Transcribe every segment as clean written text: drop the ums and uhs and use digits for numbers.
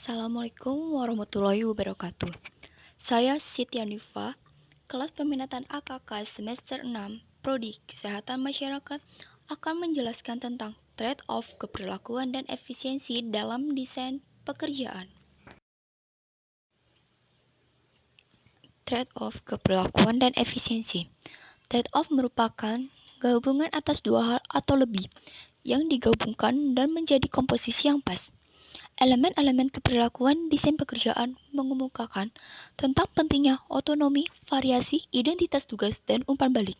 Assalamualaikum warahmatullahi wabarakatuh. Saya Siti Anifa, kelas peminatan AKK semester 6, Prodi Kesehatan Masyarakat, akan menjelaskan tentang trade-off keperlakuan dan efisiensi dalam desain pekerjaan. Trade-off keperlakuan dan efisiensi. Trade-off merupakan gabungan atas dua hal atau lebih yang digabungkan dan menjadi komposisi yang pas. Elemen-elemen keperlakuan desain pekerjaan mengemukakan tentang pentingnya otonomi, variasi, identitas tugas, dan umpan balik.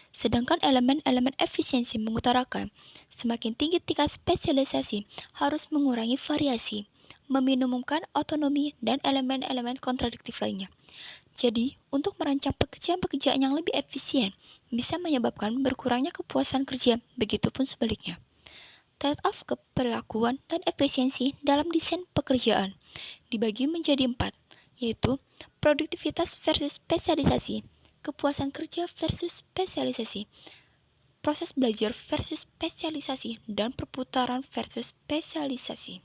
Sedangkan elemen-elemen efisiensi mengutarakan semakin tinggi tingkat spesialisasi harus mengurangi variasi, meminimumkan otonomi, dan elemen-elemen kontradiktif lainnya. Jadi, untuk merancang pekerjaan-pekerjaan yang lebih efisien bisa menyebabkan berkurangnya kepuasan kerja, begitupun sebaliknya. Trade-off keperlakuan dan efisiensi dalam desain pekerjaan dibagi menjadi 4, yaitu produktivitas versus spesialisasi, kepuasan kerja versus spesialisasi, proses belajar versus spesialisasi, dan perputaran versus spesialisasi.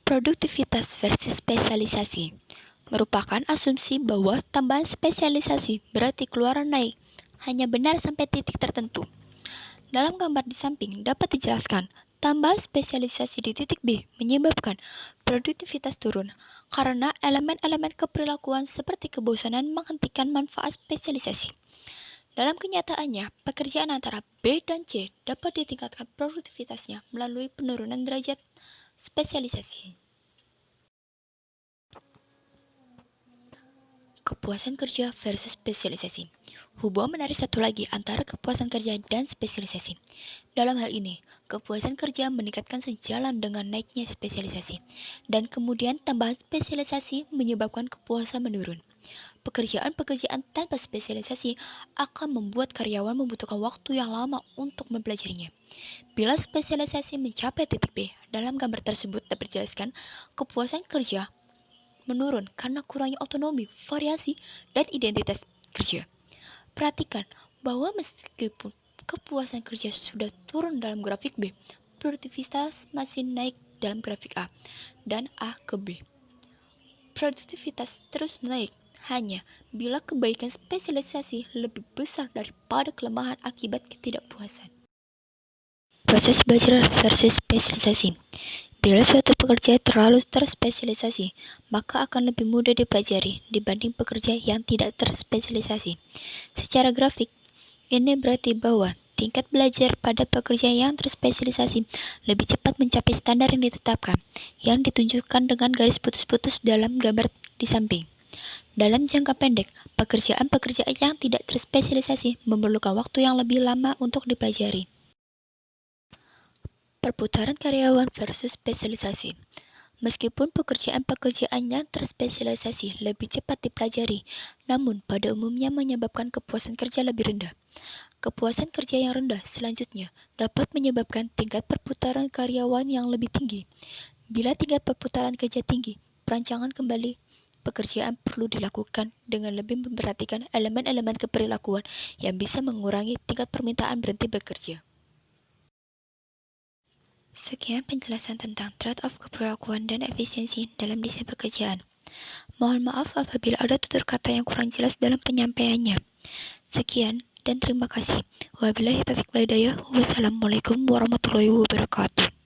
Produktivitas versus spesialisasi merupakan asumsi bahwa tambahan spesialisasi berarti keluaran naik, hanya benar sampai titik tertentu. Dalam gambar di samping dapat dijelaskan, tambahan spesialisasi di titik B menyebabkan produktivitas turun karena elemen-elemen keperlakuan seperti kebosanan menghentikan manfaat spesialisasi. Dalam kenyataannya, pekerjaan antara B dan C dapat ditingkatkan produktivitasnya melalui penurunan derajat spesialisasi. Kepuasan kerja versus spesialisasi. Hubungan menarik satu lagi antara kepuasan kerja dan spesialisasi. Dalam hal ini, kepuasan kerja meningkatkan sejalan dengan naiknya spesialisasi, dan kemudian tambahan spesialisasi menyebabkan kepuasan menurun. Pekerjaan-pekerjaan tanpa spesialisasi akan membuat karyawan membutuhkan waktu yang lama untuk mempelajarinya. Bila spesialisasi mencapai titik B, dalam gambar tersebut dapat dijelaskan kepuasan kerja menurun karena kurangnya otonomi, variasi, dan identitas kerja. Perhatikan bahwa meskipun kepuasan kerja sudah turun dalam grafik B, produktivitas masih naik dalam grafik A, dan A ke B. Produktivitas terus naik hanya bila kebaikan spesialisasi lebih besar daripada kelemahan akibat ketidakpuasan. Proses belajar versus spesialisasi. Bila suatu pekerja terlalu terspesialisasi, maka akan lebih mudah dipelajari dibanding pekerja yang tidak terspesialisasi. Secara grafik, ini berarti bahwa tingkat belajar pada pekerja yang terspesialisasi lebih cepat mencapai standar yang ditetapkan, yang ditunjukkan dengan garis putus-putus dalam gambar di samping. Dalam jangka pendek, pekerjaan-pekerjaan yang tidak terspesialisasi memerlukan waktu yang lebih lama untuk dipelajari. Perputaran karyawan versus spesialisasi. Meskipun pekerjaan-pekerjaan yang terspesialisasi lebih cepat dipelajari, namun pada umumnya menyebabkan kepuasan kerja lebih rendah. Kepuasan kerja yang rendah selanjutnya dapat menyebabkan tingkat perputaran karyawan yang lebih tinggi. Bila tingkat perputaran kerja tinggi, perancangan kembali pekerjaan perlu dilakukan dengan lebih memperhatikan elemen-elemen keperlakuan yang bisa mengurangi tingkat permintaan berhenti bekerja. Sekian penjelasan tentang trade-off keperlakuan dan efisiensi dalam desain pekerjaan. Mohon maaf apabila ada tutur kata yang kurang jelas dalam penyampaiannya. Sekian dan terima kasih. Wabillahi taufiq wal hidayah. Wassalamualaikum warahmatullahi wabarakatuh.